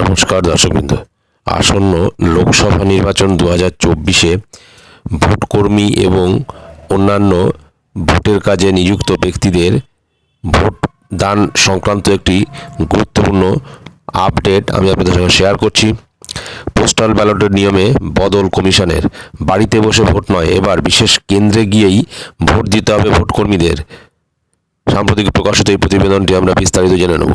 নমস্কার দর্শকবৃন্দ। আসন্ন লোকসভা নির্বাচন 2024-এ ভোটকর্মী এবং অন্যান্য ভোটের কাজে নিযুক্ত ব্যক্তিদের ভোট দান সংক্রান্ত একটি গুরুত্বপূর্ণ আপডেট আমি আপনাদের সঙ্গে শেয়ার করছি। পোস্টাল ব্যালটের নিয়মে বদল কমিশনের। বাড়িতে বসে ভোট নয়, এবার বিশেষ কেন্দ্রে গিয়েই ভোট দিতে হবে ভোটকর্মীদের। সাম্প্রতিক প্রকাশিত এই প্রতিবেদনটি আমরা বিস্তারিত জেনে নেব।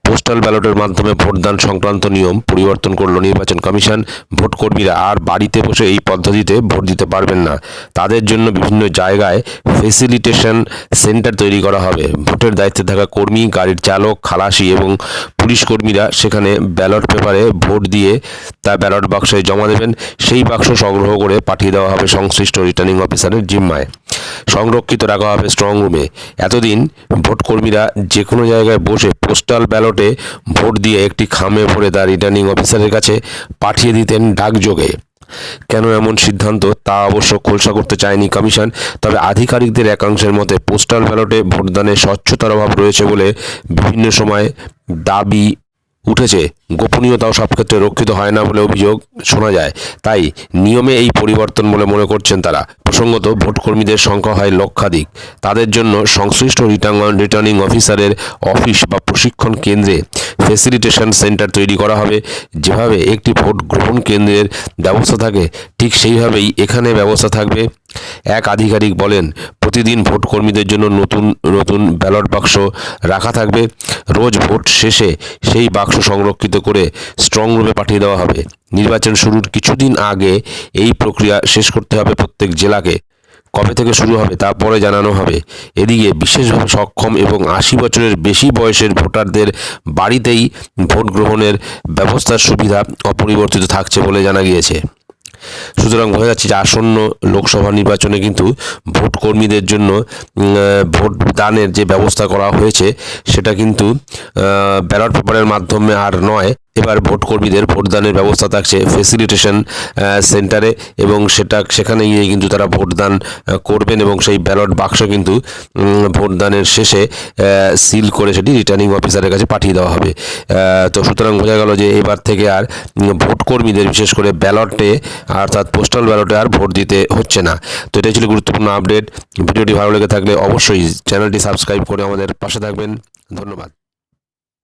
পোস্টাল ব্যালটের মাধ্যমে ভোটদান সংক্রান্ত নিয়ম পরিবর্তন করল নির্বাচন কমিশন। ভোটকর্মীরা আর বাড়িতে বসে এই পদ্ধতিতে ভোট দিতে পারবেন না। তাদের জন্য বিভিন্ন জায়গায় ফেসিলিটেশন সেন্টার তৈরি করা হবে। ভোটের দায়িত্বে থাকা কর্মী, গাড়ির চালক, খালাসি এবং পুলিশ কর্মীরা সেখানে ব্যালট পেপারে ভোট দিয়ে তা ব্যালট বাক্সে জমা দেবেন। সেই বাক্স সংগ্রহ করে পাঠিয়ে দেওয়া হবে সংশ্লিষ্ট রিটার্নিং অফিসারের জিম্মায়। সংরক্ষিত রাখা হবে স্ট্রং রুমে। এতদিন ভোটকর্মীরা যে কোনো জায়গায় বসে পোস্টাল ব্যালটে ভোট দিয়ে একটি খামে ভরে তা রিটার্নিং অফিসারের কাছে পাঠিয়ে দিতেন ডাকযোগে। কেন এমন সিদ্ধান্ত তা অবশ্য খোলসা করতে চায়নি কমিশন। তবে আধিকারিকদের একাংশের মতে পোস্টাল ব্যালটে ভোটদানে স্বচ্ছতার অভাব রয়েছে বলে বিভিন্ন সময় দাবি উঠেছে। গোপনীয়তাও সব ক্ষেত্রে রক্ষিত হয় না বলে অভিযোগ শোনা যায়। তাই নিয়মে এই পরিবর্তন বলে মনে করছেন তারা। প্রসঙ্গত, ভোটকর্মীদের সংখ্যা হয় লক্ষাধিক। তাদের জন্য সংশ্লিষ্ট রিটার্নিং অফিসারের অফিস বা প্রশিক্ষণ কেন্দ্রে ফেসিলিটেশন সেন্টার তৈরি করা হবে। যেভাবে একটি ভোট গ্রহণ কেন্দ্রের ব্যবস্থা থাকে, ঠিক সেইভাবেই এখানে ব্যবস্থা থাকবে। এক আধিকারিক বলেন, প্রতিদিন ভোটকর্মীদের জন্য নতুন নতুন ব্যালট বাক্স রাখা থাকবে। রোজ ভোট শেষে সেই বাক্স সংরক্ষিত করে স্ট্রং রুমে পাঠিয়ে দেওয়া হবে। নির্বাচন শুরুর কিছুদিন আগে এই প্রক্রিয়া শেষ করতে হবে প্রত্যেক জেলাকে। কবে থেকে শুরু হবে তা পরে জানানো হবে। এদিকে বিশেষভাবে সক্ষম এবং 80 বছরের বেশি বয়সের ভোটারদের বাড়িতেই ভোট গ্রহণের ব্যবস্থার সুবিধা অপরিবর্তিত থাকছে বলে জানা গিয়েছে। সুতরাং বোঝা যাচ্ছে যে আসন্ন লোকসভা নির্বাচনে কিন্তু ভোটকর্মীদের জন্য ভোট দানের যে ব্যবস্থা করা হয়েছে সেটা কিন্তু ব্যালট পেপারের মাধ্যমে আর নয়। এবার ভোটকর্মীদের ভোটদানের ব্যবস্থা থাকছে ফেসিলিটেশন সেন্টারে, এবং সেখানে গিয়ে কিন্তু তারা ভোটদান করবেন এবং সেই ব্যালট বাক্স কিন্তু ভোটদানের শেষে সিল করে সেটি রিটার্নিং অফিসারের কাছে পাঠিয়ে দেওয়া হবে। তো সুতরাং বোঝা গেল যে এবার থেকে আর ভোটকর্মীদের বিশেষ করে ব্যালটে অর্থাৎ পোস্টাল ব্যালটে আর ভোট দিতে হচ্ছে না। তো এটাই ছিল গুরুত্বপূর্ণ আপডেট। ভিডিওটি ভালো লেগে থাকলে অবশ্যই চ্যানেলটি সাবস্ক্রাইব করে আমাদের পাশে থাকবেন। ধন্যবাদ।